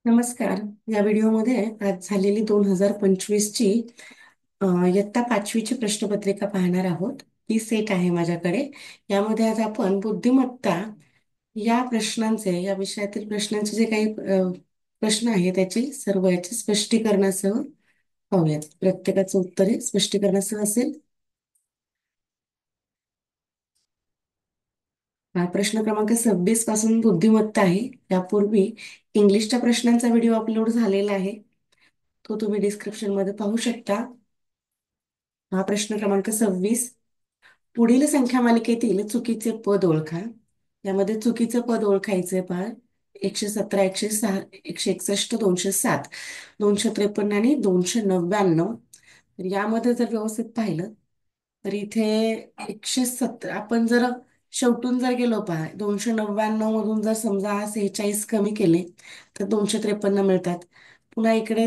नमस्कार. या व्हिडिओमध्ये आज झालेली 2025ची इयत्ता पाचवीची प्रश्नपत्रिका पाहणार आहोत. ही सेट आहे माझ्याकडे. यामध्ये आज आपण बुद्धिमत्ता या प्रश्नांचे, या विषयातील प्रश्नांचे जे काही प्रश्न आहे त्याची सर्व याचे स्पष्टीकरणासह पाहूयात. प्रत्येकाचं उत्तर हे स्पष्टीकरणासह असेल. हा प्रश्न क्रमांक 26 पासून बुद्धिमत्ता आहे. यापूर्वी इंग्लिशच्या प्रश्नांचा व्हिडिओ अपलोड झालेला आहे. तो तुम्ही डिस्क्रिप्शन मध्ये पाहू शकता. हा प्रश्न क्रमांक 26. पुढील संख्या मालिकेतील चुकीचे पद ओळखा. यामध्ये चुकीचं पद ओळखायचे पहा. 117, 106, 161, 207, 253 आणि 299. तर यामध्ये जर व्यवस्थित पाहिलं तर इथे 117 आपण जर शेवटून जर गेलो पहा, 299 मधून जर समजा 46 कमी केले तर 253 मिळतात. पुन्हा इकडे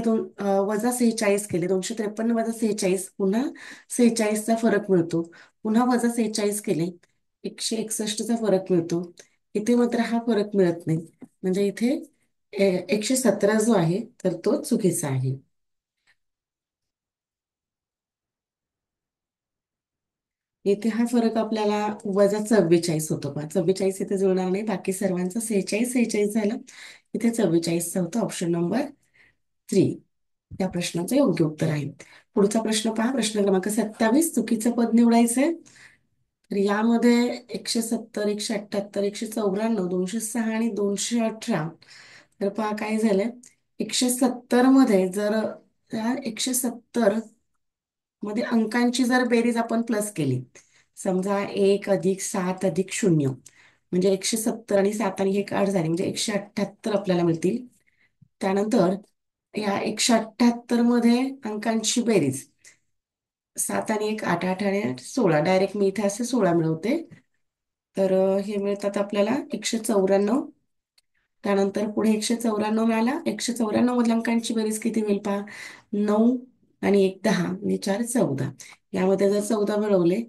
वजा 46 केले, 253 वजा 46, पुन्हा 46चा फरक मिळतो. पुन्हा वजा 46 केले, 161चा फरक मिळतो. इथे मात्र हा फरक मिळत नाही. म्हणजे इथे 117 जो आहे तर तो चुकीचा आहे. इथे हा फरक आपल्याला वजा 44 होतो पहा. 44 इथे जुळणार नाही. बाकी सर्वांचा 46 46 झाला. इथे 44चा होता. ऑप्शन नंबर 3 या प्रश्नाचं योग्य उत्तर आहे. पुढचा प्रश्न पहा. प्रश्न क्रमांक 27. चुकीचं पद निवडायचंय. तर यामध्ये 170, 178, 194, 206 आणि 218. तर पहा काय झालंय. 170 मध्ये जर त्या 170 मध्ये अंकांची जर बेरीज आपण प्लस केली, समजा 1+7+0, म्हणजे 170 आणि 7 आणि हे काढ झाले म्हणजे 178 आपल्याला मिळतील. त्यानंतर या 178 मध्ये अंकांची बेरीज 7 आणि 1 8, 8 आणि 8 16. डायरेक्ट मी इथे असे 16 मिळवते. तर हे मिळतात आपल्याला 194. त्यानंतर पुढे 194 मिळाला. 194 मधल्या अंकांची बेरीज किती होईल पहा. 9 आणि 1 10 आणि 4 14. यामध्ये जर 14 मिळवले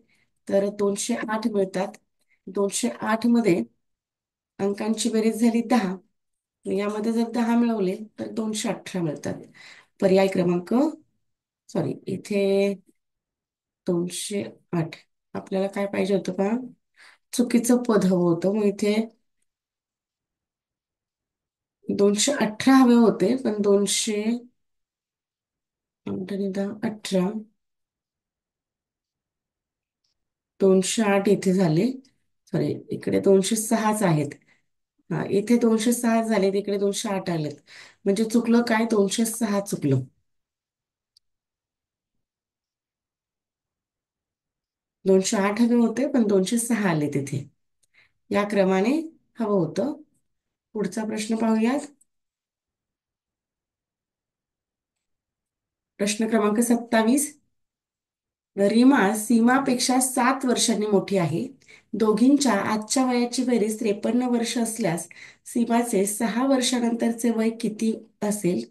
तर 208 मिळतात. 208 मध्ये अंकांची बेरीज झाली 10. यामध्ये जर 10 मिळवले तर 218 मिळतात. पर्याय क्रमांक, सॉरी, इथे 208 आपल्याला काय पाहिजे होतं पहा. चुकीचं पद हवं होतं. मग इथे 218 हवे होते, पण 18 208 इथे झाले. सॉरी, इकडे 206च आहेत. हा, इथे 206 झाले, तिकडे 208 आलेत. म्हणजे चुकलं काय, 206 चुकलं. 208 हवे होते पण 206 आले तिथे. या क्रमाने हवं होतं. पुढचा प्रश्न पाहूयात. प्रश्न क्रमांक 27. रीमा सीमापेक्षा 7 वर्षांनी मोठी आहे. दोघींच्या आजच्या वयाची बेरीज 53 वर्ष असल्यास सीमाचे 6 वर्षानंतरचे वय किती असेल.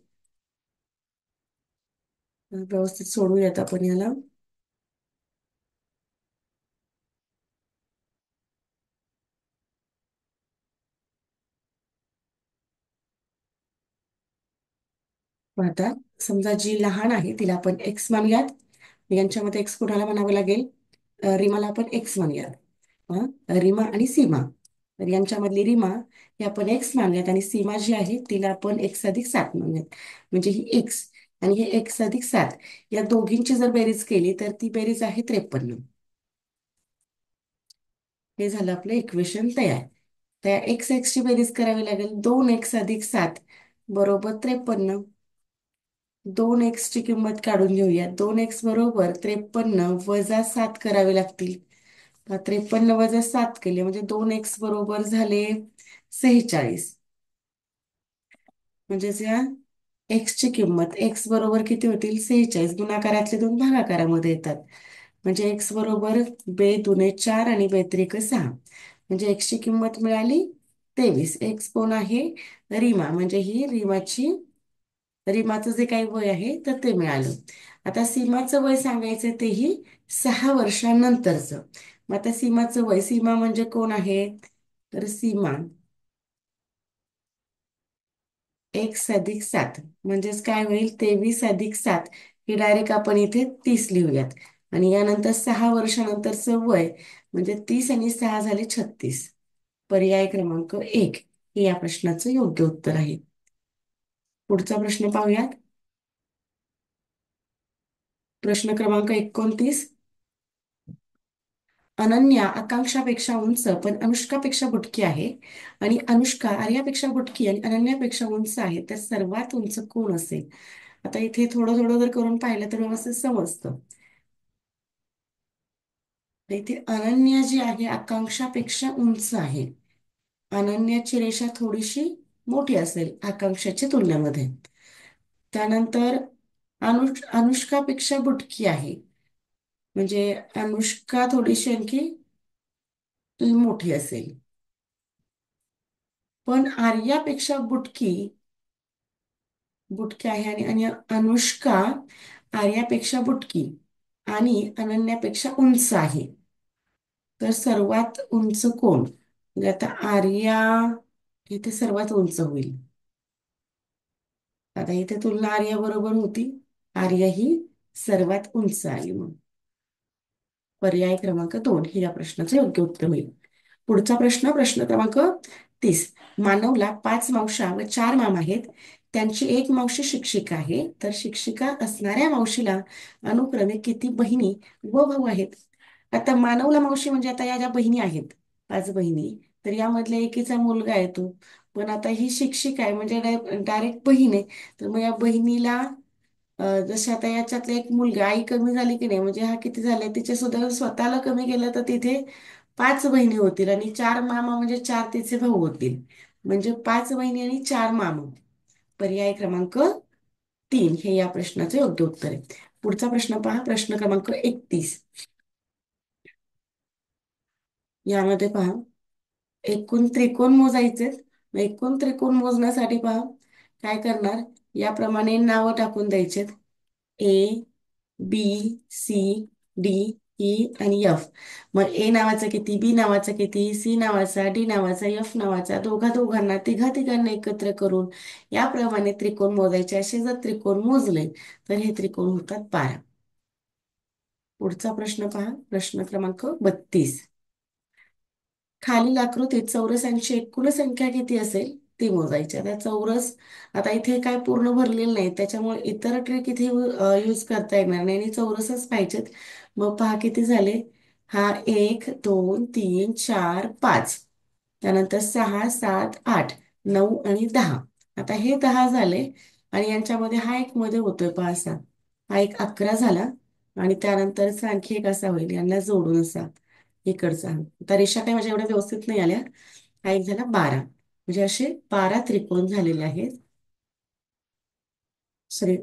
व्यवस्थित सोडूयात आपण याला. आता समजा जी लहान आहे तिला आपण एक्स मानूयात. यांच्यामध्ये एक्स कोणाला म्हणावं लागेल. रीमाला आपण एक्स मानूयात. हं? रीमा आणि सीमा. तर यांच्यामधली रीमा ही आपण एक्स मानूयात आणि सीमा जी आहे तिला आपण x+7 मानूयात. म्हणजे ही एक्स आणि हे x+7 या दोघींची जर बेरीज केली तर ती बेरीज आहे 53. हे झालं आपलं इक्वेशन तयार. त्या एक्स एक्स ची बेरीज करावी लागेल. 2x+7 बरोबर 53. 2x ची किंमत काढून घेऊया. 2x बरोबर 53 वजा 7 करावे लागतील. 53 वजा 7 केले म्हणजे 2x बरोबर झाले 46. म्हणजेच या एक्स ची किंमत एक्स बरोबर किती होतील 46. गुणाकारातले दोन भागाकारामध्ये येतात. म्हणजे एक्स बरोबर 2×4 आणि 2×6. म्हणजे एक्स ची किंमत मिळाली 23. एक्स कोण आहे. रीमा. म्हणजे ही रीमाचं जे काही वय आहे तर ते मिळालं. आता सीमाचं वय सांगायचं तेही 6 वर्षांनंतरचं. मग आता सीमाचं वय, सीमा म्हणजे कोण आहे तर सीमा x अधिक 7 म्हणजेच काय होईल, 23 अधिक 7. हे डायरेक्ट आपण इथे 30 लिहूयात. आणि यानंतर 6 वर्षानंतरचं वय म्हणजे 30 आणि 6 झाले 36. पर्याय क्रमांक 1 हे या प्रश्नाचं योग्य उत्तर आहे. पुढचा प्रश्न पाहूयात. प्रश्न क्रमांक 29. अनन्या आकांक्षापेक्षा उंच पण अनुष्कापेक्षा बुटकी आहे, आणि अनुष्का आर्यापेक्षा बुटकी आणि अनन्यापेक्षा उंच आहे, तर सर्वात उंच कोण असेल? आता इथे थोडं थोडं जर करून पाहिलं तर व्यवस्थित समजतं. तर इथे अनन्या जी आहे आकांक्षापेक्षा उंच आहे. अनन्याची रेषा थोडीशी मोठी असेल आकांक्षाच्या तुलनेमध्ये. त्यानंतर अनुष्कापेक्षा बुटकी आहे. म्हणजे अनुष्का थोडीशी आणखी मोठी असेल. पण आर्यापेक्षा बुटकी बुटकी आहे, आणि अनुष्का आर्यापेक्षा बुटकी आणि अनन्यापेक्षा उंच आहे. तर सर्वात उंच कोण? म्हणजे आता आर्या इथे सर्वात उंच होईल. आता इथे तुलना आर्या बरोबर होती. आर्या ही सर्वात उंच आली मग. पर्याय क्रमांक 2 हे या प्रश्नाचे योग्य उत्तर होईल. पुढचा प्रश्न, प्रश्न क्रमांक 30. मानवला 5 मावशा व 4 मामा आहेत. त्यांची एक मावशी शिक्षिका आहे, तर शिक्षिका असणाऱ्या मावशीला अनुक्रमे किती बहिणी व भाऊ आहेत? आता मानवला मावशी म्हणजे आता या ज्या बहिणी आहेत, 5 बहिणी, तर यामधल्या एकीचा मुलगा आहे तो. पण आता ही शिक्षिका आहे म्हणजे डायरेक्ट बहीण आहे. तर मग या बहिणीला जसे आता याच्यातला एक मुलगा, आई कमी झाली की नाही, म्हणजे हा किती झाले, तिचे सुद्धा स्वतःला कमी केलं तर तिथे 5 बहिणी होतील, आणि 4 मामा म्हणजे 4 तिचे भाऊ होतील. म्हणजे 5 बहिणी आणि 4 मामा. पर्याय क्रमांक 3 हे या प्रश्नाचे योग्य उत्तर आहे. पुढचा प्रश्न पहा, प्रश्न क्रमांक 31. यामध्ये पहा, एकूण त्रिकोण मोजायचे. मग एकूण त्रिकोण मोजण्यासाठी पहा काय करणार, याप्रमाणे नावं टाकून द्यायचे. A B C D E आणि F. मग ए नावाचा किती, बी नावाचा किती, सी नावाचा, डी नावाचा, एफ नावाचा, दोघा दोघांना तिघा तिघांना एकत्र करून याप्रमाणे त्रिकोण मोजायचे. असे जर त्रिकोण मोजले तर हे त्रिकोण होतात 12. पुढचा प्रश्न पहा, प्रश्न क्रमांक 32. खालील आकृतीत चौरसांची एकूण संख्या किती असेल ती मोजायची. आता चौरस, आता इथे काय पूर्ण भरलेलं नाही, त्याच्यामुळे इतर ट्रिक इथे यूज करता येणार नाही आणि चौरसच पाहिजेत. मग पहा किती झाले. हा 1 2 3 4 5, त्यानंतर 6 7 8 9 आणि 10. आता हे 10 झाले, आणि यांच्यामध्ये हा एक मध्ये होतोय पहा असा. हा एक 11 झाला, आणि त्यानंतरचा आणखी एक असा होईल यांना जोडून असा इकडचा. आता रेषा काय माझ्या एवढ्या व्यवस्थित नाही आल्या. हा एक झाला 12, म्हणजे असे 12 त्रिकोण झालेले आहेत. सॉरी,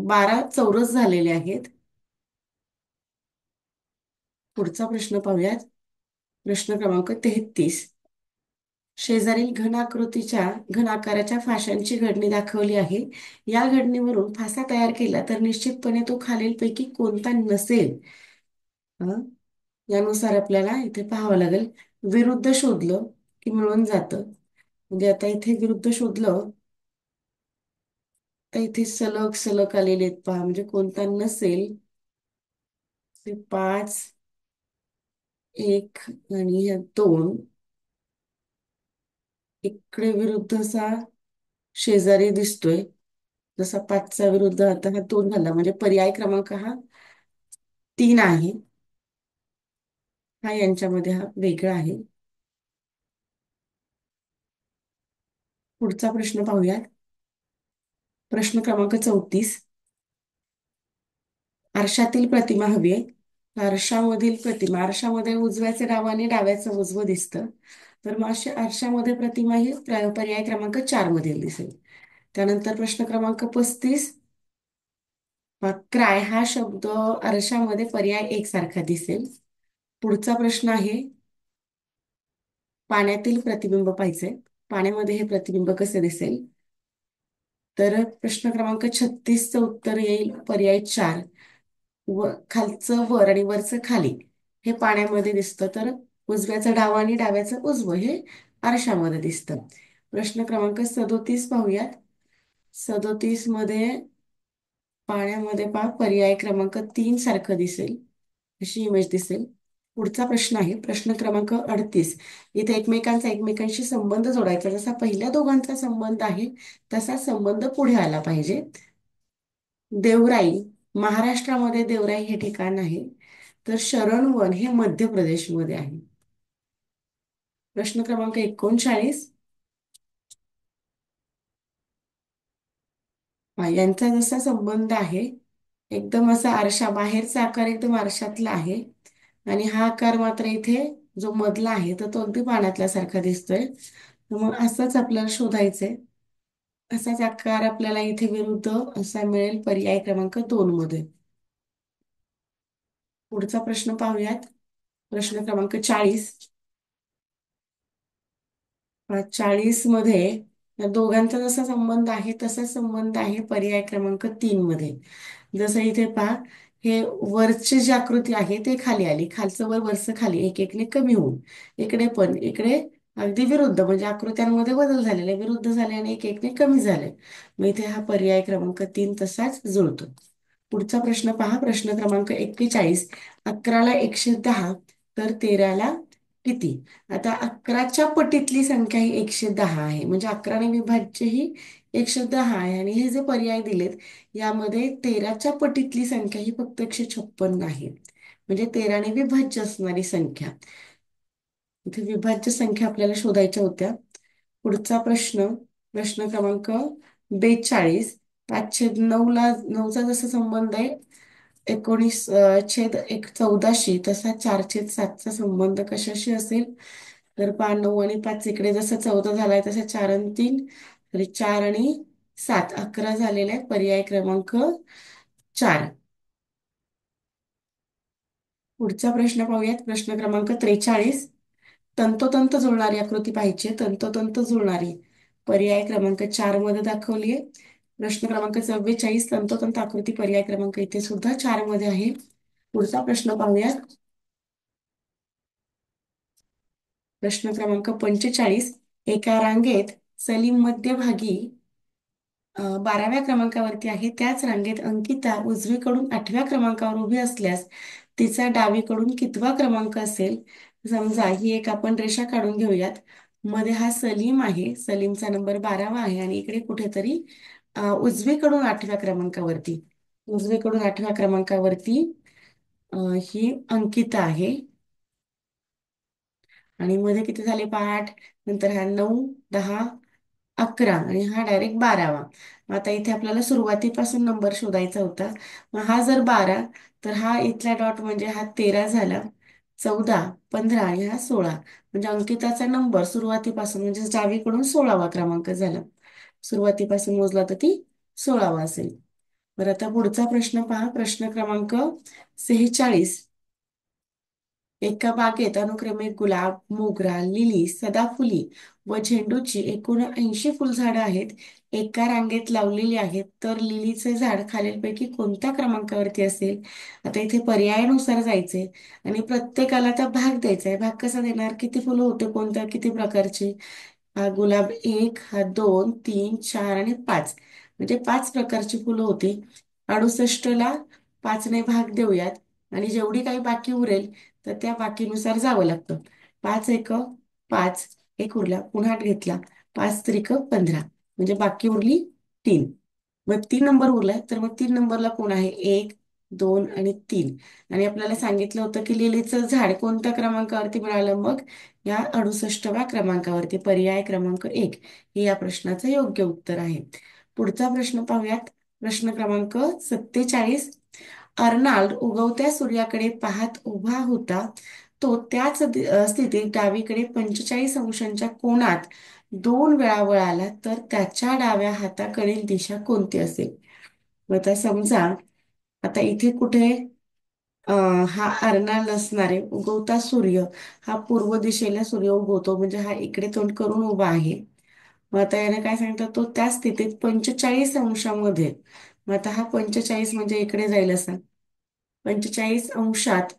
12 चौरस झालेले आहेत. पुढचा प्रश्न पाहूयात, प्रश्न क्रमांक 33. शेजारील घन आकाराच्या फाशांची घडणी दाखवली आहे. या घडणीवरून फासा तयार केला तर निश्चितपणे तो खालीलपैकी कोणता नसेल? हं? यानुसार आपल्याला इथे पाहावं लागेल. विरुद्ध शोधलं की मिळून जातं. म्हणजे आता इथे विरुद्ध शोधलं तर इथे सलग सलग आलेले आहेत पहा, म्हणजे कोणता नसेल. ते 5 1 आणि ह्या 2 इकडे विरुद्ध असा शेजारी दिसतोय. जसा 5चा विरुद्ध आता हा 2 झाला, म्हणजे पर्याय क्रमांक हा 3 आहे. हा यांच्यामध्ये हा वेगळा आहे. पुढचा प्रश्न पाहूयात, प्रश्न क्रमांक 34. आरशातील प्रतिमा हवी आहे. आरशामध्ये उजव्याचे डावं आणि डाव्याचं उजवं दिसतं. तर मग अशा आरशामध्ये प्रतिमा ही पर्याय क्रमांक 4 मध्ये दिसेल. त्यानंतर प्रश्न क्रमांक 35. क्राय हा शब्द आरशामध्ये पर्याय 1 सारखा दिसेल. पुढचा प्रश्न आहे, पाण्यातील प्रतिबिंब पाहिजे. पाण्यामध्ये हे प्रतिबिंब कसे दिसेल? तर प्रश्न क्रमांक 36चं उत्तर येईल पर्याय 4. खालचं वर आणि वरचं खाली हे पाण्यामध्ये दिसतं, तर उजव्याचं डावं आणि डाव्याचं उजवं हे आरशामध्ये दिसतं. प्रश्न क्रमांक 37 पाहूयात. 37 मध्ये पाण्यामध्ये पहा पर्याय क्रमांक 3 सारखं दिसेल, अशी इमेज दिसेल. पुढचा प्रश्न आहे प्रश्न क्रमांक 38. इथे एकमेकांचा एकमेकांशी संबंध जोडायचा, जसा पहिल्या दोघांचा संबंध आहे तसा संबंध पुढे आला पाहिजे. देवराई, महाराष्ट्रामध्ये देवराई हे ठिकाण आहे, तर शरणवन हे मध्य प्रदेशमध्ये आहे. प्रश्न क्रमांक 39. यांचा जसा संबंध आहे, एकदम असा आरशा, बाहेरचा आकार एकदम आरशातला आहे आणि हा आकार मात्र इथे जो मधला आहे तर तो अगदी पाण्यातल्या सारखा दिसतोय. तर मग असंच आपल्याला शोधायचंय. असाच आकार आपल्याला इथे विरुद्ध असा मिळेल पर्याय क्रमांक 2 मध्ये. पुढचा प्रश्न पाहूयात. प्रश्न क्रमांक 40. 40 मध्ये या दोघांचा जसा संबंध आहे तसा संबंध आहे पर्याय क्रमांक 3 मध्ये. जसं इथे पहा, हे वरची जी आकृती आहे ते खाली आली, खालचं वर वरचं खाली, एक एकने कमी होऊन इकडे पण इकडे अगदी विरुद्ध, म्हणजे आकृत्यांमध्ये बदल झालेले, विरुद्ध झाले आणि एक एकने कमी झाले. मग इथे हा पर्याय क्रमांक 3 तसाच जुळतो. पुढचा प्रश्न पहा. प्रश्न क्रमांक 41. 11ला 110 तर 13ला किती? आता 11च्या पटीतली संख्या ही 110 आहे, म्हणजे 11ने विभाज्य ही 110 आहे आणि हे जे पर्याय दिलेत यामध्ये 13च्या पटीतली संख्या ही फक्त 156 आहे, म्हणजे 13ने विभाज्य असणारी संख्या. इथे विभाज्य संख्या आपल्याला शोधायच्या होत्या. पुढचा प्रश्न, प्रश्न क्रमांक 42. 5/9 ला 9चा जसा संबंध आहे 19/14शी, तसा 4/7चा संबंध कशाशी असेल? तर 9 आणि 5 इकडे जसं 14 झालाय तसं 4 आणि 3, तरी 4 आणि 7 11 झालेला आहे. पर्याय क्रमांक 4. पुढचा प्रश्न पाहूयात. प्रश्न क्रमांक 43. तंतोतंत जुळणारी आकृती पाहिजे, तंतोतंत जुळणारी पर्याय क्रमांक 4 मध्ये दाखवली आहे. प्रश्न क्रमांक 44. तंतोतंत आकृती पर्याय क्रमांक इथे सुद्धा 4 मध्ये आहे. पुढचा प्रश्न पाहूयात. प्रश्न क्रमांक 45. एका रांगेत सलीम मध्यभागी 12व्या क्रमांकावरती आहे, त्याच रांगेत अंकिता उजवीकडून 8व्या क्रमांकावर उभी असल्यास तिचा डावीकडून कितवा क्रमांक असेल? समजा ही एक आपण रेषा काढून घेऊयात. मध्ये हा सलीम आहे, सलीमचा नंबर 12वा आहे आणि इकडे कुठेतरी उजवीकडून 8व्या क्रमांकावरती, उजवीकडून 8व्या क्रमांकावरती ही अंकिता आहे आणि मध्ये किती झाले? 8, नंतर हा 9, 10, 11 आणि हा डायरेक्ट 12वा. आता इथे आपल्याला सुरुवातीपासून नंबर शोधायचा होता. मग हा जर 12, तर हा इथला डॉट म्हणजे हा 13 झाला, 14, 15 आणि हा 16, म्हणजे अंकिताचा नंबर सुरुवातीपासून म्हणजे डावीकडून 16वा क्रमांक झाला. सुरुवातीपासून मोजला तर ती 16वा असेल. बरं, आता पुढचा प्रश्न पहा. प्रश्न क्रमांक 46. एका बागेत अनुक्रमे गुलाब, मोगरा, लिली, सदाफुली व झेंडूची एकूण 80 फुलझाडं आहेत. एका रांगेत लावलेली आहेत, तर लिलीचे झाड खालीलपैकी कोणत्या क्रमांकावरती असेल? आता इथे पर्यायानुसार जायचे आणि प्रत्येकाला त्या भाग द्यायचा आहे. भाग कसा देणार? किती फुलं होते, कोणत्या किती प्रकारची? हा गुलाब 1, हा 2, 3, 4 आणि 5, म्हणजे 5 प्रकारची फुलं होती. 68ला 5ने भाग देऊयात आणि जेवढी काही बाकी उरेल तर त्या बाकीनुसार जावं लागतं. 5 एक 5, एक उरला, पुन्हा 8 घेतला, 5 त्रिक 15, म्हणजे बाकी उरली 3. मग 3 नंबर उरलाय, तर मग 3 नंबरला कोण आहे? 1, 2 आणि 3. आणि आपल्याला सांगितलं होतं की लिलीचं झाड कोणत्या क्रमांकावरती मिळालं? मग या 68व्या क्रमांकावरती. पर्याय क्रमांक 1 हे या प्रश्नाचं योग्य उत्तर आहे. पुढचा प्रश्न पाहूयात. प्रश्न क्रमांक 47. अर्नाल्ड उगवत्या सूर्याकडे पाहत उभा होता. तो त्याच स्थितीत डावीकडे 45 अंशांच्या कोनात 2 वेळा वळाला, तर त्याच्या डाव्या हाताकडील दिशा कोणती असेल? मग आता समजा, आता इथे कुठे हा अर्नाल्ड असणार आहे. उगवता सूर्य हा पूर्व दिशेला सूर्य उगवतो, म्हणजे हा इकडे तोंड करून उभा आहे. मग आता याने काय सांगितलं? तो त्या स्थितीत 45 अंशामध्ये, मग आता हा 45 म्हणजे इकडे जाईल असा, 45 अंशात,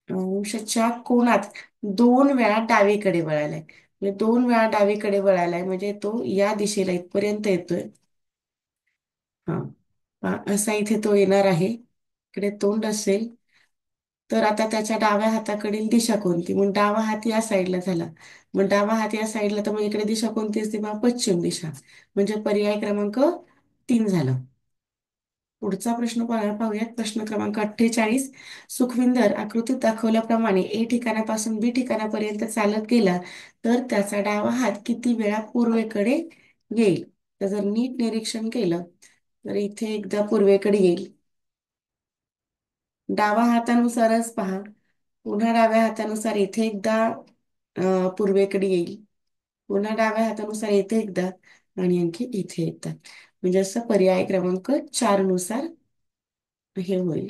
अंशाच्या कोनात 2 वेळा डावीकडे वळालाय. म्हणजे 2 वेळा डावीकडे वळालाय म्हणजे तो या दिशेला इथपर्यंत येतोय. हा, असा इथे तो येणार आहे. इकडे तोंड असेल. तर आता त्याच्या डाव्या हाताकडील दिशा कोणती? मग डावा हात या साईडला झाला. मग डावा हात या साईडला तर मग इकडे दिशा कोणती असते? मग पश्चिम दिशा. म्हणजे पर्याय क्रमांक 3 झाला. पुढचा प्रश्न पाहूयात. प्रश्न क्रमांक 48. सुखविंदर आकृतीत दाखवल्याप्रमाणे ए ठिकाणापासून बी ठिकाणापर्यंत चालत गेला तर त्याचा डावा हात किती वेळा पूर्वेकडे येईल? तर जर नीट निरीक्षण केलं तर इथे एकदा पूर्वेकडे येईल. डावा हातानुसारच पहा. पुन्हा डाव्या हातानुसार इथे एकदा पूर्वेकडे येईल. पुन्हा डाव्या हातानुसार इथे एकदा आणि आणखी इथे एकदा. म्हणजे असं पर्याय क्रमांक 4 नुसार हे होईल.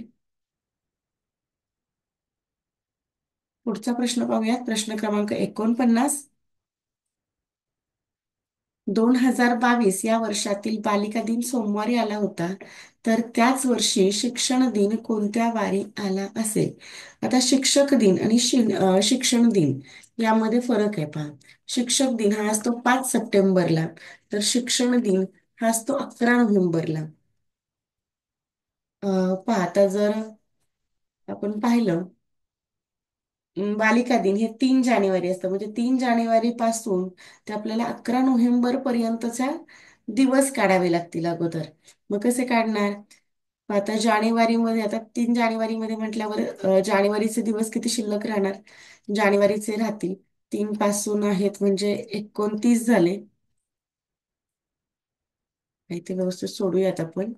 पुढचा प्रश्न पाहूयात. प्रश्न क्रमांक 49. 2022 या वर्षातील बालिका दिन सोमवारी आला होता तर त्याच वर्षी शिक्षण दिन कोणत्या वारी आला असेल? आता शिक्षक दिन आणि शिक्षण दिन यामध्ये फरक आहे पहा. शिक्षक दिन हा असतो 5 सप्टेंबरला, तर शिक्षण दिन हा असतो 11 नोव्हेंबरला. पहा आता जर आपण पाहिलं, बालिका दिन हे 3 जानेवारी असतं. म्हणजे 3 जानेवारी पासून ते आपल्याला 11 नोव्हेंबर पर्यंतचा दिवस काढावे लागतील अगोदर. मग कसे काढणार? आता जानेवारीमध्ये, आता 3 जानेवारी मध्ये म्हटल्यावर जानेवारीचे दिवस किती शिल्लक राहणार? जानेवारीचे राहतील 3 पासून आहेत म्हणजे 29 झाले. इथे व्यवस्थित सोडूयात आपण.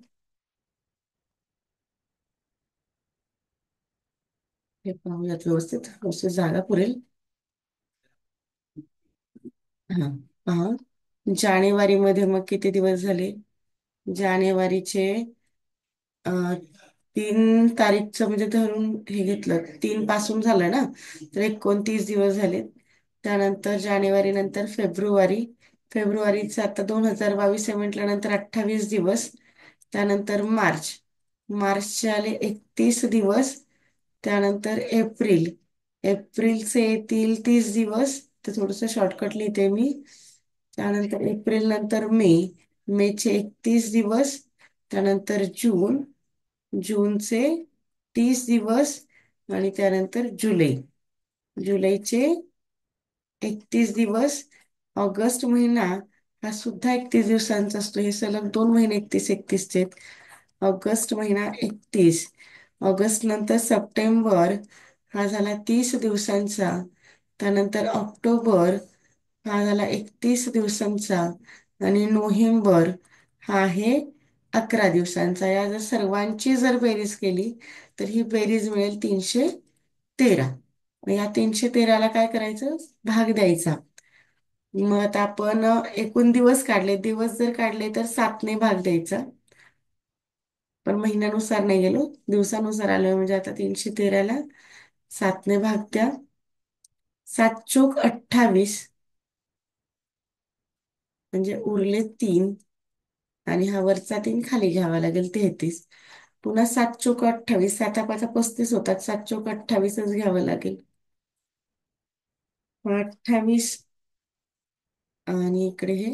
हे पाहूयात व्यवस्थित, व्यवस्थित जागा पुरेल. हा, पहा. जानेवारीमध्ये मग किती दिवस झाले? जानेवारीचे अ, 3 तारीखचं म्हणजे धरून हे घेतलं, 3 पासून झालं ना, तर 29 दिवस झाले. त्यानंतर जानेवारी नंतर फेब्रुवारी. फेब्रुवारीचं आता 2022 आहे म्हटल्यानंतर 28 दिवस. त्यानंतर मार्च. मार्चचे आले 31 दिवस. त्यानंतर एप्रिल. एप्रिलचे येतील 30 दिवस. तर थोडंसं शॉर्टकट लिहिते मी. त्यानंतर एप्रिल नंतर मे. मेचे 31 दिवस. त्यानंतर जून. जूनचे 30 दिवस. आणि त्यानंतर जुलै. जुलैचे 31 दिवस. ऑगस्ट महिना हा सुद्धा 31 दिवसांचा असतो. हे सलग 2 महिने 31-31 चे आहेत. ऑगस्ट महिना 31. ऑगस्ट नंतर सप्टेंबर हा झाला 30 दिवसांचा. त्यानंतर ऑक्टोबर हा झाला 31 दिवसांचा. आणि नोव्हेंबर हा आहे 11 दिवसांचा. या जर सर्वांची जर बेरीज केली तर ही बेरीज मिळेल 313. मग या 313ला काय करायचं? भाग द्यायचा. मग आता आपण एकूण दिवस काढले, दिवस जर काढले तर 7ने भाग द्यायचा. पण महिन्यानुसार नाही गेलो, दिवसानुसार आलो. म्हणजे आता 313ला 7ने भाग द्या. 7 चोक 28. म्हणजे उरले 3. आणि हा वरचा 3 खाली घ्यावा लागेल, 33. पुन्हा 7 चोक 28. 7 5 35 होतात. 7 चोक 28च घ्यावं लागेल. 28 आणि इकडे हे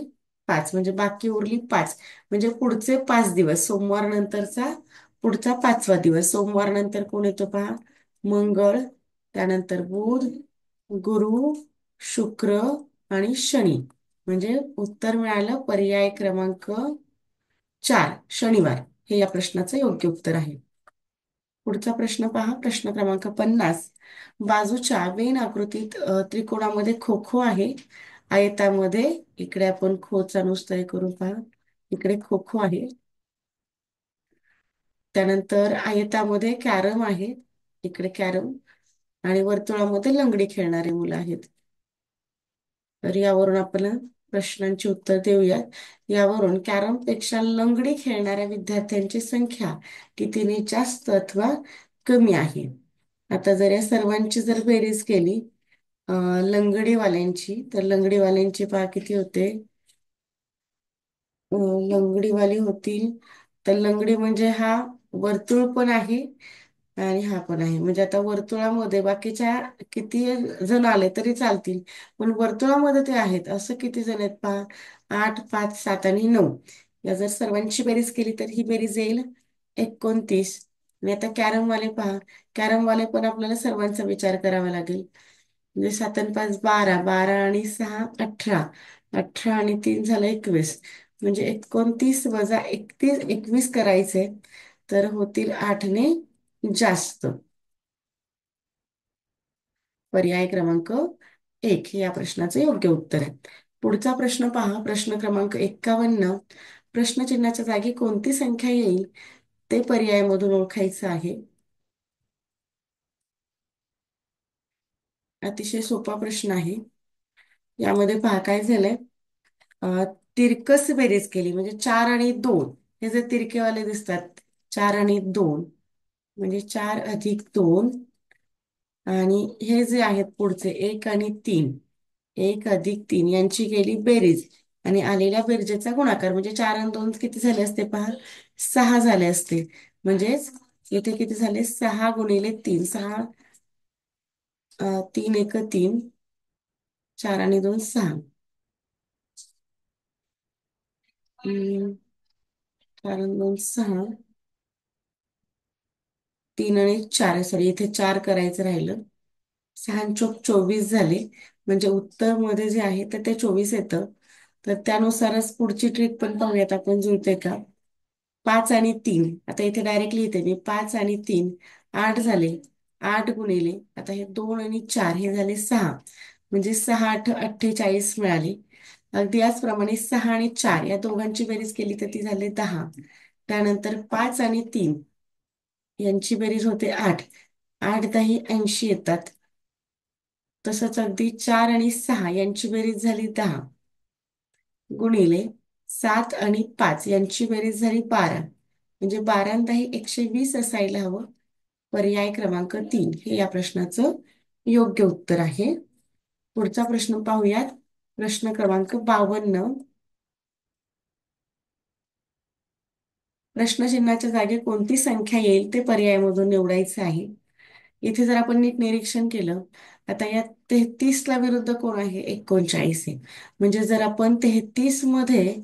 5 म्हणजे बाकी उरली 5. म्हणजे पुढचे 5 दिवस, सोमवार नंतरचा पुढचा 5वा दिवस. सोमवार नंतर कोण येतो पहा? मंगळ. त्यानंतर बुध, गुरु, शुक्र आणि शनी. म्हणजे उत्तर मिळालं पर्याय क्रमांक 4 शनिवार. हे या प्रश्नाचं योग्य उत्तर आहे. पुढचा प्रश्न पहा. प्रश्न क्रमांक 50. बाजूच्या वेन आकृतीत त्रिकोणामध्ये खो खो आहे. आयतामध्ये इकडे आपण खोचा नुसता हे करून पहा. इकडे खो खो आहे. त्यानंतर आयतामध्ये कॅरम आहे. इकडे कॅरम. आणि वर्तुळामध्ये लंगडी खेळणारी मुलं आहेत. तर यावरून आपण प्रश्नांची उत्तर देऊयात. यावरून कॅरम पेक्षा लंगडी खेळणाऱ्या विद्यार्थ्यांची संख्या कितीने जास्त अथवा कमी आहे? आता जर या सर्वांची जर बेरीज केली, लंगडीवाल्यांची, तर लंगडीवाल्यांची पहा किती होते? लंगडीवाली होतील. तर लंगडी म्हणजे हा वर्तुळ पण आहे आणि हा पण आहे. म्हणजे आता वर्तुळामध्ये बाकीच्या किती जण आले तरी चालतील, पण वर्तुळामध्ये ते आहेत असं किती जण आहेत पहा. 8, 5, 7 आणि 9. या जर सर्वांची बेरीज केली तर ही बेरीज येईल 29. आणि आता कॅरमवाले पहा. कॅरमवाले पण आपल्याला सर्वांचा विचार करावा लागेल. म्हणजे 7 आणि 5 12, 12 आणि 6 18, 18 आणि 3 झालं 21. म्हणजे 29 वजा 31, 21 करायचे तर होतील 8ने जास्त. पर्याय क्रमांक 1 हे या प्रश्नाचे योग्य उत्तर आहे. पुढचा प्रश्न पहा. प्रश्न क्रमांक 51. प्रश्नचिन्हाच्या जागी कोणती संख्या येईल ते पर्यायामधून ओळखायचं आहे. अतिशय सोपा प्रश्न आहे. यामध्ये पहा काय झालंय. अ, तिरकस बेरीज केली म्हणजे 4 आणि 2. हे जे तिरकेवाले दिसतात 4 आणि 2 म्हणजे 4 अधिक 2. आणि हे जे आहेत पुढचे 1 आणि 3, 1 अधिक 3 यांची केली बेरीज आणि आलेल्या बेरजेचा गुणाकार म्हणजे 4 आणि 2 किती झाले असते पहा. 6 झाले असते. म्हणजेच इथे किती झाले 6 गुणिले 3. 6 3 1 3, 4 आणि 2 6. 4 आणि 2 6, 3 आणि 4 सॉरी इथे 4 करायचं राहिलं. 6 आणि चोक 24 झाले. म्हणजे उत्तर मध्ये जे आहे तर ते 24 येतं. तर त्यानुसारच पुढची ट्रिक पण पाहूयात आपण जुळते का. 5 आणि 3 आता इथे डायरेक्टली येते मी. 5 आणि 3 8 झाले. 8 गुणिले आता हे 2 आणि 4 हे झाले 6. म्हणजे 6 8 48 मिळाले. अगदी याचप्रमाणे 6 आणि 4 या दोघांची बेरीज केली तर ती झाले 10. त्यानंतर 5 आणि 3 यांची बेरीज होते 8. 8 10 80 येतात. तसंच अगदी 4 आणि 6 यांची बेरीज झाली 10. गुणिले 7 आणि 5 यांची बेरीज झाली 12. म्हणजे 12 आणि 10 120 असायला हवं. पर्याय क्रमांक 3 हे या प्रश्नाचं योग्य उत्तर आहे. पुढचा प्रश्न पाहूयात. प्रश्न क्रमांक 52. प्रश्नचिन्हाच्या जागी कोणती संख्या येईल ते पर्यायामधून निवडायचं आहे. इथे जर आपण नीट निरीक्षण केलं. आता या 33 ला विरुद्ध कोण आहे 39 आहे. म्हणजे जर आपण 33 मध्ये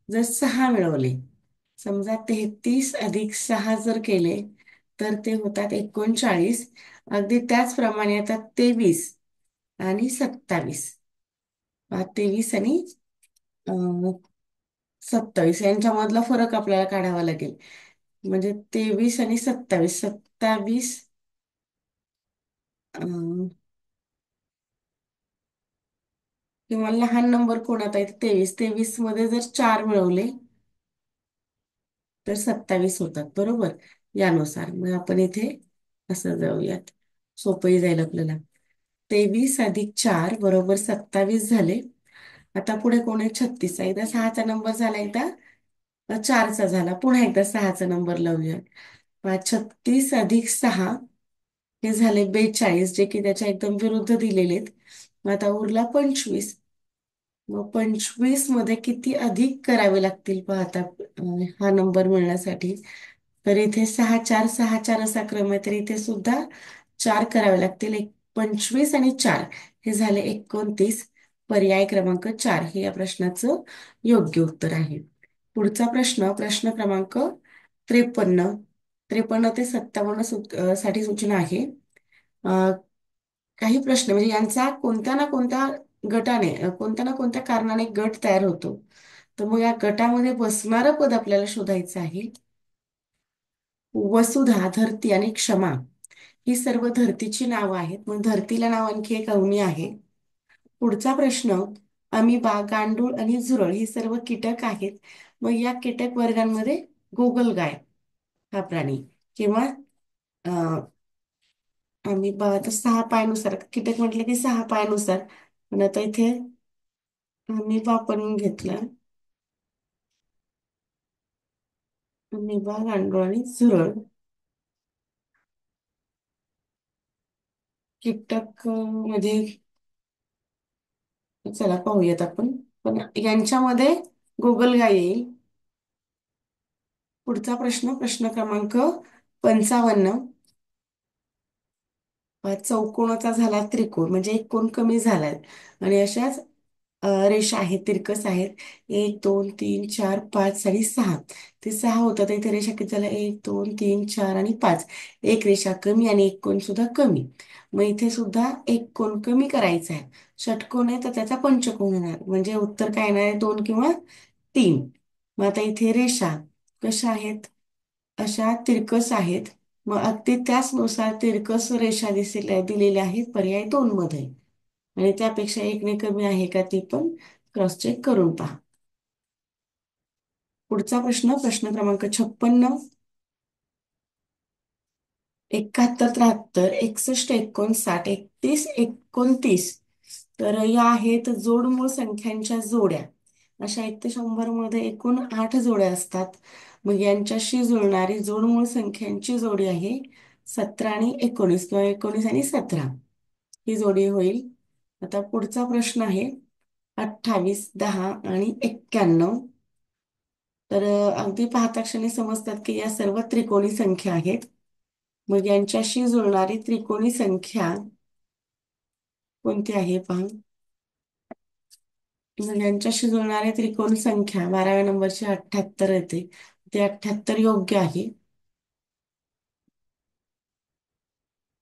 जर 6 मिळवले. समजा 33 अधिक 6 जर केले तर ते होतात 39. अगदी त्याचप्रमाणे आता 23 आणि 27. 23 आणि 27 यांच्यामधला फरक आपल्याला काढावा लागेल. म्हणजे 23 आणि 27. 27 किंवा लहान नंबर कोणात आहे 23. 23 मध्ये जर 4 मिळवले तर 27 होतात बरोबर. यानुसार मग आपण इथे असं जाऊयात. सोपंही जाईल आपल्याला. 23 अधिक 4 बरोबर 27 झाले. आता पुढे कोण आहे 36. एकदा 6चा नंबर झाला. एकदा 4चा झाला. पुन्हा एकदा 6चा नंबर लावूया. 36 अधिक 6 हे झाले 42 जे की त्याच्या एकदम विरुद्ध दिलेले आहेत. मग आता उरला 25. मग 25 मध्ये किती अधिक करावे लागतील पाहता हा नंबर मिळण्यासाठी. तर इथे 6 4 6 4 असा क्रम आहे तर इथे सुद्धा 4 करावे लागतील. 25 आणि 4 हे झाले 29. पर्याय क्रमांक 4 हे या प्रश्नाचं योग्य उत्तर आहे. पुढचा प्रश्न प्रश्न क्रमांक 53. 53 ते 57 साठी सूचना आहे. अ, काही प्रश्न म्हणजे यांचा कोणत्या ना कोणत्या गटाने कोणत्या ना कोणत्या कारणाने गट तयार होतो. तर मग या गटामध्ये बसणारं पद आपल्याला शोधायचं आहे. वसुधा, धरती आणि क्षमा ही सर्व धरतीची नावं आहेत. मग धरतीला नाव आणखी एक अवनी आहे. पुढचा प्रश्न अमिबा, गांडूळ आणि झुरळ ही सर्व कीटक आहेत. मग या कीटक वर्गांमध्ये गोगलगाय हा प्राणी किंवा अमिबा आता 6 पायानुसार कीटक म्हटलं की 6 पायानुसार. पण आता इथे अमिबा आपण घेतला. अमिबा, गांडूळ आणि झुरळ कीटक मध्ये चला पाहूयात आपण. पण यांच्यामध्ये गोगलगाय येईल. पुढचा प्रश्न प्रश्न क्रमांक 55. चौकोनाचा झाला त्रिकोण म्हणजे एक कोण कमी झालाय. आणि अशाच रेषा आहेत, तिरकस आहेत. 1 2 3 4 5 आणि 6. ते 6 होतात, इथे रेषा किती झाल्या? 1 2 3 4 आणि 5. एक रेषा कमी आणि एक कोण सुद्धा कमी. मग इथे सुद्धा एक कोण कमी करायचा आहे. षटकोन आहे तर त्याचा पंचकोन होणार, म्हणजे उत्तर काय येणार आहे? 2 किंवा 3. मग आता इथे रेषा कशा आहेत? अशा तिरकस आहेत. मग अगदी त्याचनुसार तिरकस रेषा दिलेल्या आहेत पर्याय 2 मध्ये. आणि त्यापेक्षा एकने कमी आहे का ती पण क्रॉस चेक करून पहा. पुढचा प्रश्न, प्रश्न क्रमांक 56. 71 73 61 60 31 29. तर या आहेत जोडमूळ संख्यांच्या जोड्या. अशा 1 ते 100 मध्ये एकूण 8 जोड्या असतात. मग यांच्याशी जुळणारी जोडमूळ संख्यांची जोडी आहे 17 आणि 19, किंवा 19 आणि 17. ही जोडी होईल. आता पुढचा प्रश्न आहे 28 10 आणि 91. तर अगदी पाहता क्षणी समजतात की या सर्व त्रिकोणी संख्या आहेत. मग यांच्याशी जुळणारी त्रिकोणी संख्या कोणती आहे पहा. मग यांच्याशी जुळणारी त्रिकोणी संख्या 12व्या नंबरची 78 येते. ते 78 योग्य आहे.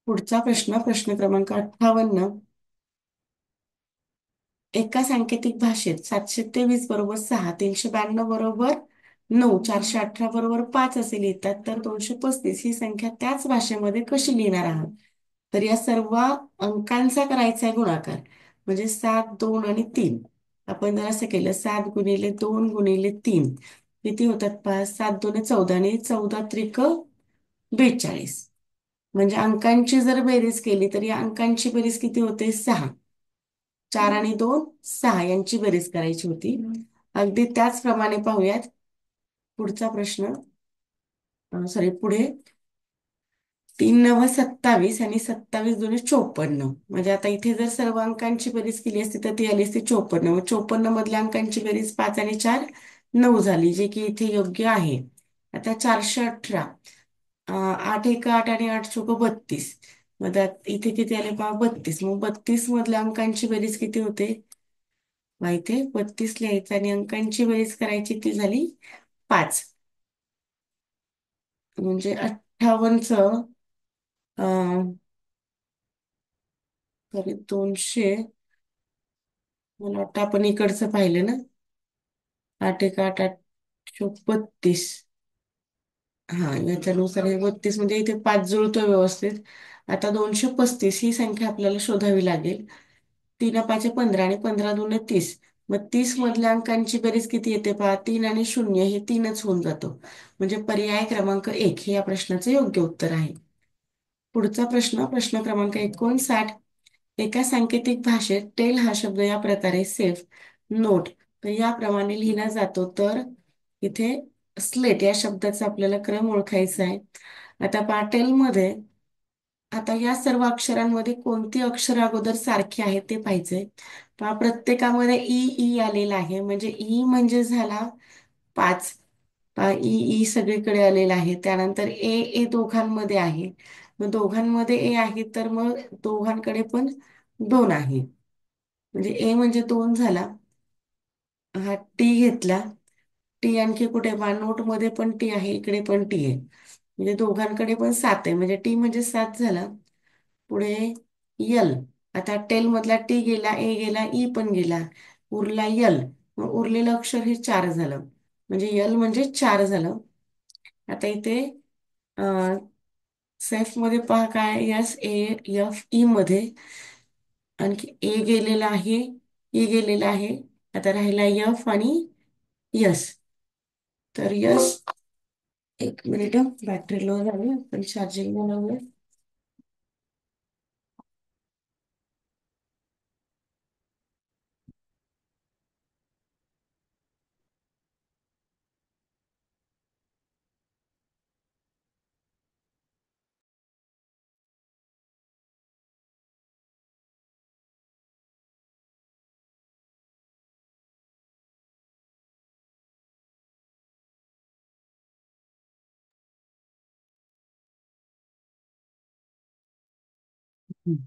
पुढचा प्रश्न, प्रश्न क्रमांक 58. एका सांकेतिक भाषेत 723 बरोबर 6, 392 बरोबर 9, 418 बरोबर 5 असे लिहितात, तर 235 ही संख्या त्याच भाषेमध्ये कशी लिहिणार आहात? तर या सर्व अंकांचा करायचा आहे गुणाकार. म्हणजे 7 2 आणि 3. आपण जर असं केलं, 7 गुणिले 2 गुणिले 3 किती होतात? 5. 7 2 14 आणि 14 त्रिक 42. म्हणजे अंकांची जर बेरीज केली तर या अंकांची बेरीज किती होते? 6. 4 आणि 2 6 यांची बेरीज करायची होती. अगदी त्याचप्रमाणे पाहूयात पुढचा प्रश्न. सॉरी, पुढे 3 9 27 आणि 27 2 54. म्हणजे आता इथे जर सर्व अंकांची बेरीज केली असती तर ती आली असती 54. मग 54 मधल्या अंकांची बेरीज 5 आणि 4 9 झाली, जे की इथे योग्य आहे. आता 418. 8 1 8 आणि 8 चोक 32. मग इथे किती आले पहा? 32. मग 32 मधल्या अंकांची बेरीज किती होते? माहिती आहे, 32 लिहायचं आणि अंकांची बेरीज करायची, ती झाली 5. म्हणजे 58चं तरी 200. मला वाटतं आपण इकडचं पाहिलं ना. 8 1 8 8 चोक 32. हा, याच्यानुसार हे 32 म्हणजे इथे 5 जुळतो व्यवस्थित. आता 235 ही संख्या आपल्याला शोधावी लागेल. 3 5 15 आणि 15 2 30. मग 30 मधल्या अंकांची बेरीज किती येते पहा? 3 आणि 0 हे 3च होऊन जातो. म्हणजे पर्याय क्रमांक 1 हे या प्रश्नाचं योग्य उत्तर आहे. पुढचा प्रश्न, प्रश्न क्रमांक 59. एका सांकेतिक भाषेत टेल हा शब्द या प्रकारे सेफ, नोट तर याप्रमाणे लिहिला जातो. तर इथे स्लेट या शब्दाचा आपल्याला क्रम ओळखायचा आहे. आता पाटेल मध्ये आता या सर्व अक्षरांमध्ये कोणती अक्षर अगोदर सारखी आहेत ते पाहिजे. पहा, प्रत्येकामध्ये ई ई आलेला आहे, म्हणजे ई म्हणजे झाला 5. पहा, ई ई सगळीकडे आलेला आहे. त्यानंतर ए ए दोघांमध्ये आहे. मग दोघांमध्ये ए आहे तर मग दोघांकडे पण 2 आहे. म्हणजे ए म्हणजे 2 झाला. हा टी घेतला. टी आणखी कुठे पहा? नोट मध्ये पण टी आहे, इकडे पण टी आहे. म्हणजे दोघांकडे पण 7 आहे, म्हणजे टी म्हणजे 7 झाला. पुढे यल. आता टेल मधला टी गेला, ए गेला, ई पण गेला. उरला यल. मग उरलेलं अक्षर हे 4 झालं. म्हणजे यल म्हणजे 4 झालं. आता इथे सेफ मध्ये पहा काय? एस ए एफ ई मध्ये आणखी ए गेलेला आहे, ई गेलेला आहे. आता राहिला एफ आणि यस. तर यस, एक मिनिट, बॅटरी लो झाली, आपण चार्जिंग लावूया. हम्म.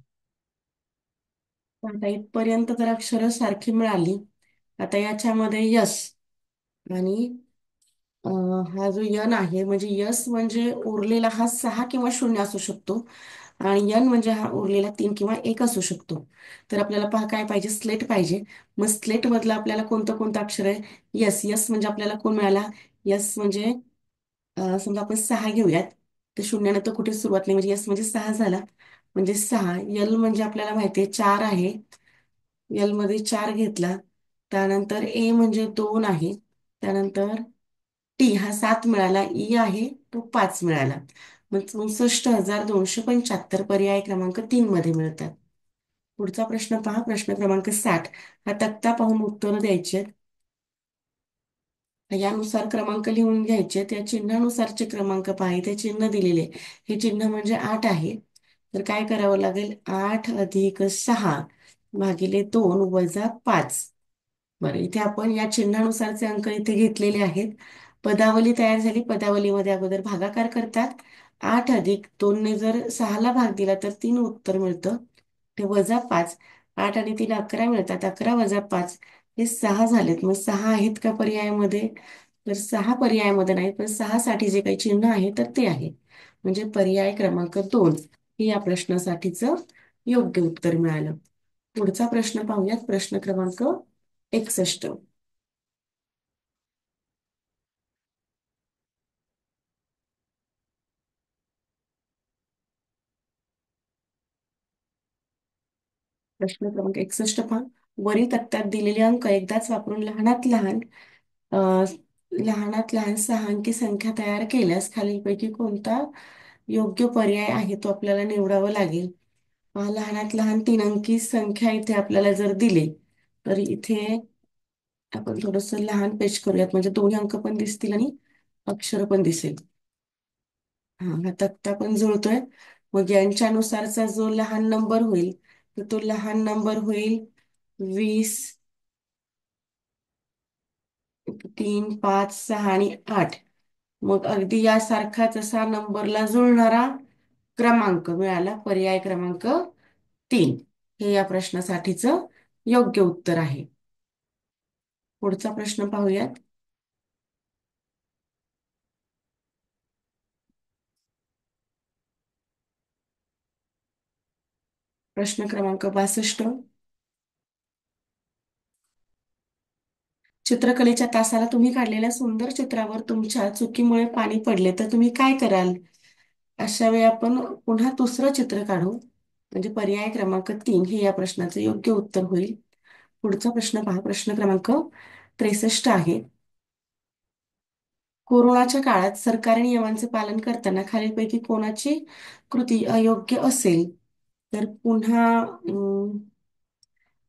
आता इथपर्यंत तर अक्षरं सारखी मिळाली. आता याच्यामध्ये यस आणि हा जो यन आहे, म्हणजे यस म्हणजे उरलेला हा 6 किंवा 0 असू शकतो, आणि यन म्हणजे हा उरलेला 3 किंवा 1 असू शकतो. तर आपल्याला पहा काय पाहिजे, स्लेट पाहिजे. मग स्लेट मधलं आपल्याला कोणतं कोणतं अक्षर आहे? यस. यस म्हणजे आपल्याला कोण मिळाला? यस म्हणजे समजा आपण 6 घेऊयात, तर शून्याने तर कुठे सुरुवात नाही, म्हणजे यस म्हणजे 6 झाला. म्हणजे 6. यल म्हणजे आपल्याला माहिती आहे 4 आहे. यल मध्ये 4 घेतला. त्यानंतर ए म्हणजे 2 आहे. त्यानंतर टी हा 7 मिळाला. ई आहे तो 5 मिळाला. मग 64,275 पर्याय क्रमांक 3 मध्ये मिळतात. पुढचा प्रश्न पहा, प्रश्न क्रमांक 60. हा तक्ता पाहून उत्तर द्यायचे. यानुसार क्रमांक लिहून घ्यायचे. त्या चिन्हानुसारचे क्रमांक पहा, इथे चिन्ह दिलेले. हे चिन्ह म्हणजे 8 आहे. तर काय करावं लागेल? 8 + 6 भागिले 2 - 5. बरं, इथे आपण या चिन्हानुसारचे अंक इथे घेतलेले आहेत. पदावली तयार झाली. पदावलीमध्ये अगोदर भागाकार करतात. 8 + 2 ने जर 6ला भाग दिला तर 3 उत्तर मिळतं. ते -5. 8 आणि 3 11 मिळतात. 11 - 5 हे 6 झालेत. मग 6 आहेत का पर्यायामध्ये? तर 6 पर्यायामध्ये नाही, पण 6 साठी जे काही चिन्ह आहे तर ते आहे. म्हणजे पर्याय क्रमांक 2 हे या प्रश्नासाठीचं योग्य उत्तर मिळालं. पुढचा प्रश्न पाहूयात, प्रश्न क्रमांक 61. प्रश्न क्रमांक 61 पहा. वरील तक्त्यात दिलेले अंक एकदाच वापरून अ, लहानात लहान 6 अंकी संख्या तयार केल्यास खालीलपैकी कोणता योग्य पर्याय आहे तो आपल्याला निवडावा लागेल. लहानात लहान 3 अंकी संख्या इथे आपल्याला जर दिली, तर इथे आपण थोडस लहान पेच करूयात, म्हणजे दोन्ही अंक पण दिसतील आणि अक्षर पण दिसेल. हा तक्ता पण जुळतोय. मग यांच्यानुसारचा जो लहान नंबर होईल, तर तो लहान नंबर होईल 20, 3, 5, 6 आणि 8. मग अगदी यासारखाच असा नंबरला जुळणारा क्रमांक मिळाला, पर्याय क्रमांक 3. हे या प्रश्नासाठीचं योग्य उत्तर आहे. पुढचा प्रश्न पाहूयात. प्रश्न क्रमांक 62. चित्रकलेच्या तासाला तुम्ही काढलेल्या सुंदर चित्रावर तुमच्या चुकीमुळे पाणी पडले तर तुम्ही काय कराल? अशा वेळी आपण पुन्हा दुसरं चित्र काढू. म्हणजे पर्याय क्रमांक 3 हे या प्रश्नाचे योग्य उत्तर होईल. पुढचा प्रश्न पहा, प्रश्न क्रमांक 63 आहे. कोरोनाच्या काळात सरकारी नियमांचे पालन करताना खालीलपैकी कोणाची कृती अयोग्य असेल? तर पुन्हा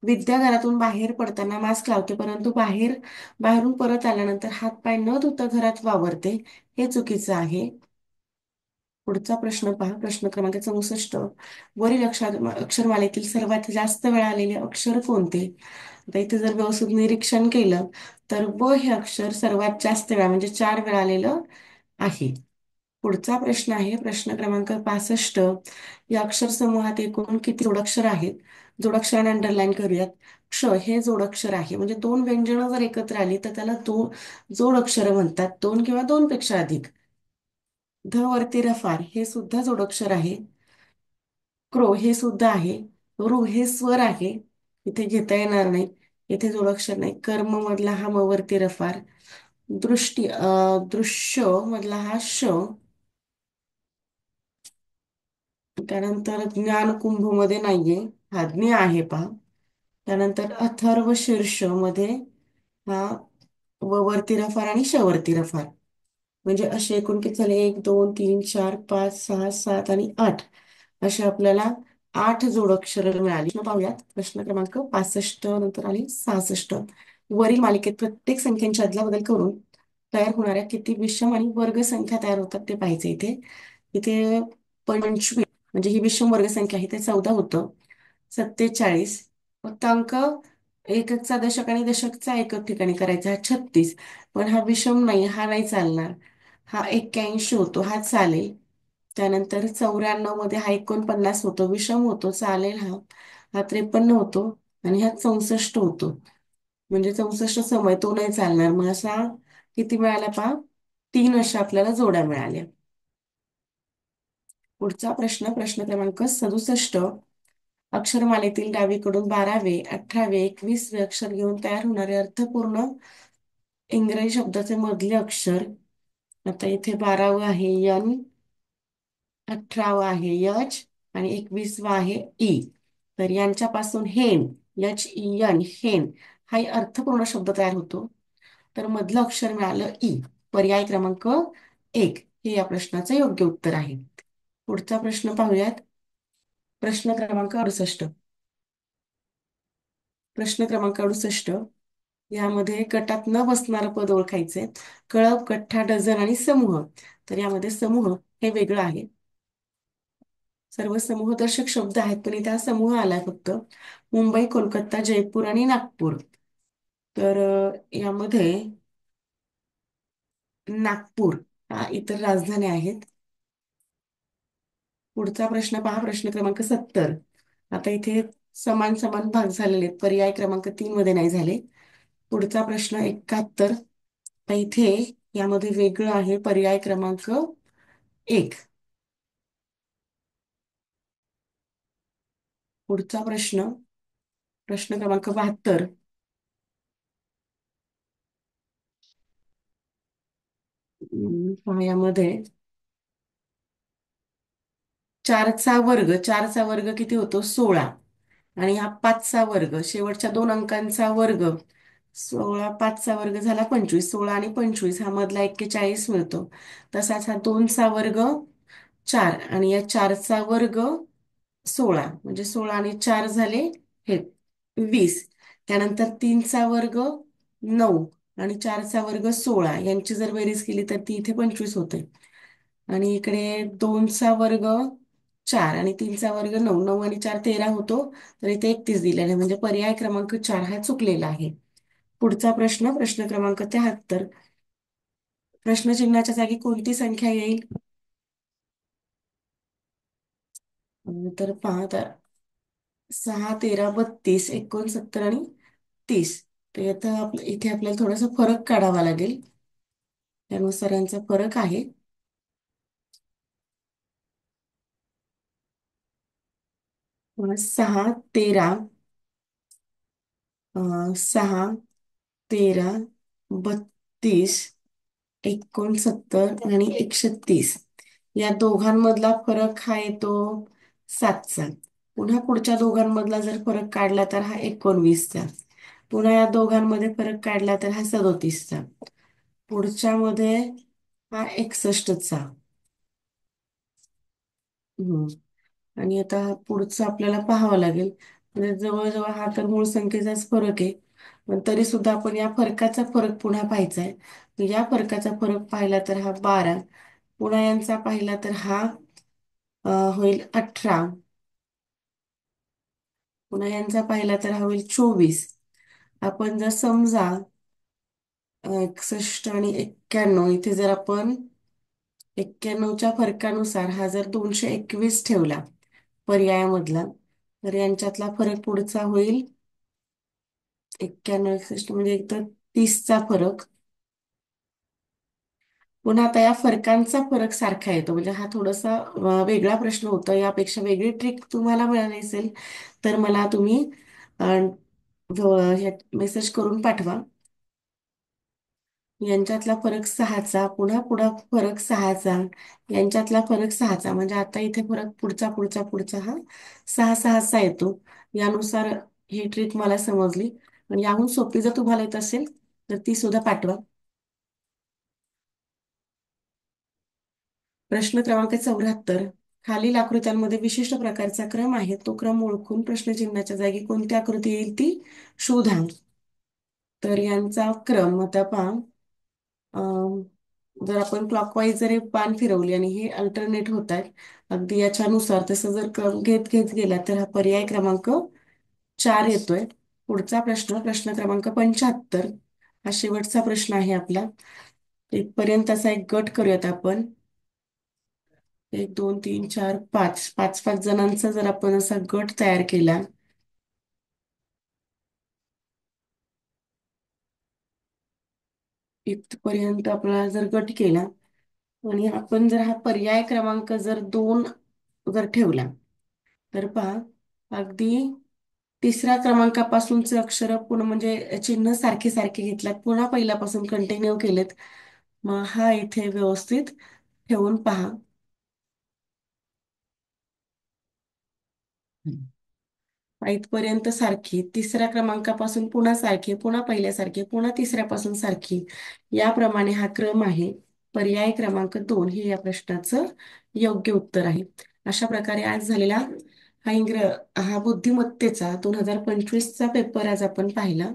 विद्या घरातून बाहेर पडताना मास्क लावते, परंतु बाहेरून परत आल्यानंतर हातपाय न धुता घरात वावरते. हे चुकीचं आहे. पुढचा प्रश्न पहा, प्रश्न क्रमांक 64. वरील अक्षरमालेतील सर्वात जास्त वेळा आलेले अक्षर कोणते? आता इथे जर व्यवस्थित निरीक्षण केलं तर व हे अक्षर सर्वात जास्त वेळा म्हणजे 4 वेळा आलेलं आहे. पुढचा प्रश्न आहे, प्रश्न क्रमांक 65. या अक्षर समूहात एकूण किती जोडाक्षर आहेत? जोडाक्षराने अंडरलाईन करूयात. क्ष हे जोडाक्षर आहे, म्हणजे 2 व्यंजनं जर एकत्र आली तर त्याला जोडाक्षर म्हणतात, 2 किंवा 2 पेक्षा अधिक. ध वरती रफार हे सुद्धा जोडाक्षर आहे. क्रो हे सुद्धा आहे. ऋ हे स्वर आहे, इथे घेता येणार नाही, इथे जोडाक्षर नाही. कर्म मधला हा म वरती रफार. दृश्य मधला हा श. त्यानंतर ज्ञान कुंभ मध्ये नाहीये, हा ज्ञ आहे पहा. त्यानंतर अथर्व शीर्ष मध्ये हा व वरती रफार आणि श वरती रफार. म्हणजे असे एकूण किती झाले? 1 2 3 4 5 6 7 आणि 8. असे आपल्याला 8 जोडाक्षर मिळाली. प्रश्न पाहूयात, प्रश्न क्रमांक 65 नंतर आली 66. वरील मालिकेत प्रत्येक संख्यांची अदलाबदल करून तयार होणाऱ्या किती विषम आणि वर्ग संख्या तयार होतात ते पाहिजे. इथे इथे 25 म्हणजे ही विषम वर्ग संख्या आहे, ते 14 होतं. 47 फक्त अंक एककचा दशक आणि दशकचा एकक ठिकाणी करायचा, हा 36. पण हा विषम नाही, हा नाही चालणार. हा 81 होतो, हा चालेल. त्यानंतर 94 मध्ये हा 49 होतो, विषम होतो, चालेल हा. हा 53 होतो आणि हा 64 होतो. म्हणजे 64 समय तो नाही चालणार. मग असा किती मिळाल्या पहा, 3 अशा आपल्याला जोड्या मिळाल्या. पुढचा प्रश्न, प्रश्न क्रमांक 67. अक्षरमालेतील डावीकडून 12वे, 18वे, 21वे अक्षर घेऊन तयार होणारे अर्थपूर्ण इंग्रजी शब्दाचे मधले अक्षर. आता इथे 12वं आहे यन, 18वा आहे यच आणि 21वा आहे ई. तर यांच्यापासून हेन, यच ई यन, हेन हा अर्थपूर्ण शब्द तयार होतो. तर मधलं अक्षर मिळालं ई. पर्याय क्रमांक 1 हे या प्रश्नाचं योग्य उत्तर आहे. पुढचा प्रश्न पाहूयात. प्रश्न क्रमांक 68. प्रश्न क्रमांक 68. यामध्ये गटात न बसणारं पद ओळखायचे. कळप, गठ्ठा, डझन आणि समूह. तर यामध्ये समूह हे वेगळं आहे. सर्व समूहदर्शक शब्द आहेत पण इथे हा समूह आलाय फक्त. मुंबई, कोलकाता, जयपूर आणि नागपूर. तर यामध्ये नागपूर हा इतर राजधानी आहेत. पुढचा प्रश्न पहा, प्रश्न क्रमांक 70. आता इथे समान समान भाग झालेले आहेत. पर्याय क्रमांक 3 मध्ये नाही झाले. पुढचा प्रश्न 71. तर इथे यामध्ये वेगळं आहे पर्याय क्रमांक 1. पुढचा प्रश्न, प्रश्न क्रमांक 72. पहा यामध्ये 4चा वर्ग किती होतो? 16. आणि हा 5चा वर्ग, शेवटच्या 2 अंकांचा वर्ग. 16, 5चा वर्ग झाला 25. 16 आणि 25 हा मधला 41 मिळतो. तसाच हा 2चा वर्ग 4 आणि या 4चा वर्ग 16. म्हणजे 16 आणि 4 झाले हे 20. त्यानंतर 3चा वर्ग 9 आणि 4चा वर्ग 16. यांची जर बेरीज केली तर ती इथे 25 होते. आणि इकडे 2चा वर्ग 4 आणि 3चा वर्ग 9. 9 आणि 4 13 होतो. तर इथे 31 दिलेला आहे. म्हणजे पर्याय क्रमांक 4 हा चुकलेला आहे. पुढचा प्रश्न, प्रश्न क्रमांक 73. प्रश्नचिन्हाच्या जागी कोणती संख्या येईल? तर पहा, तर 6, 13, 32, 69 आणि 30. तर आता इथे आपल्याला थोडासा फरक काढावा लागेल. त्यानुसार यांचा फरक आहे. 6, 13, 6, 13, 32, 69 आणि 130. या दोघांमधला फरक हा येतो 7चा. पुन्हा पुढच्या दोघांमधला जर फरक काढला तर हा 19चा. पुन्हा या दोघांमध्ये फरक काढला तर हा 37चा. पुढच्या मध्ये हा 61चा. हम्म. आणि आता हा पुढचा आपल्याला पाहावा लागेल. म्हणजे जवळजवळ हा तर मूळ संख्येचाच फरक आहे. पण तरी सुद्धा आपण या फरकाचा फरक पुन्हा पाहायचा आहे. तर या फरकाचा फरक पाहिला तर हा 12. पुन्हा यांचा पाहिला तर हा होईल 18. पुन्हा यांचा पाहिला तर हा होईल 24. आपण जर समजा 61 आणि 91 इथे जर आपण 91च्या फरकानुसार हा जर 221 ठेवला पर्यायामधला, तर यांच्यातला फरक पुढचा होईल 91, 61 म्हणजे एक तर 30चा फरक. पुन्हा आता या फरकांचा फरक सारखा येतो. म्हणजे हा थोडासा वेगळा प्रश्न होता. यापेक्षा वेगळी ट्रिक तुम्हाला मिळाली असेल तर मला तुम्ही मेसेज करून पाठवा. यांच्यातला फरक 6चा, पुन्हा पुढा फरक 6चा, यांच्यातला फरक 6चा. म्हणजे आता इथे फरक पुढचा पुढचा पुढचा हा 6 येतो. यानुसार ही ट्रिक मला समजली. आणि याहून सोपी जर तुम्हाला येत असेल तर ती सुद्धा पाठवा. प्रश्न क्रमांक 74. खालील आकृत्यांमध्ये विशिष्ट प्रकारचा क्रम आहे. तो क्रम ओळखून प्रश्नचिन्हाच्या जागी कोणती आकृती येईल ती शोधा. तर यांचा क्रम आता पहा. अं, जर आपण क्लॉकवाईज जर हे पान फिरवली आणि हे अल्टरनेट होत आहेत अगदी याच्यानुसार, तसं जर क्रम घेत घेत गेला तर हा पर्याय क्रमांक 4 येतोय. पुढचा प्रश्न, प्रश्न क्रमांक 75. हा शेवटचा प्रश्न आहे आपला. इथपर्यंत असा एक गट करूयात आपण. एक दोन तीन चार पाच पाच पाच जणांचा जर आपण असा गट तयार केला, इथपर्यंत आपला जर गट केला आणि आपण जर हा पर्याय क्रमांक जर 2 जर ठेवला, तर पहा अगदी तिसऱ्या क्रमांकापासूनचे अक्षर पुन्हा म्हणजे चिन्ह सारखे सारखे घेतल्यात, पुन्हा पहिल्यापासून कंटिन्यू केलेत. मग हा इथे व्यवस्थित ठेवून पहा. इथपर्यंत सारखी, तिसऱ्या क्रमांकापासून पुन्हा सारखी, पुन्हा पहिल्यासारखी, पुन्हा तिसऱ्यापासून सारखी, याप्रमाणे हा क्रम आहे. पर्याय क्रमांक 2 हे या प्रश्नाचं योग्य उत्तर आहे. अशा प्रकारे आज झालेला हा हा बुद्धिमत्तेचा 2025चा पेपर आज आपण पाहिला.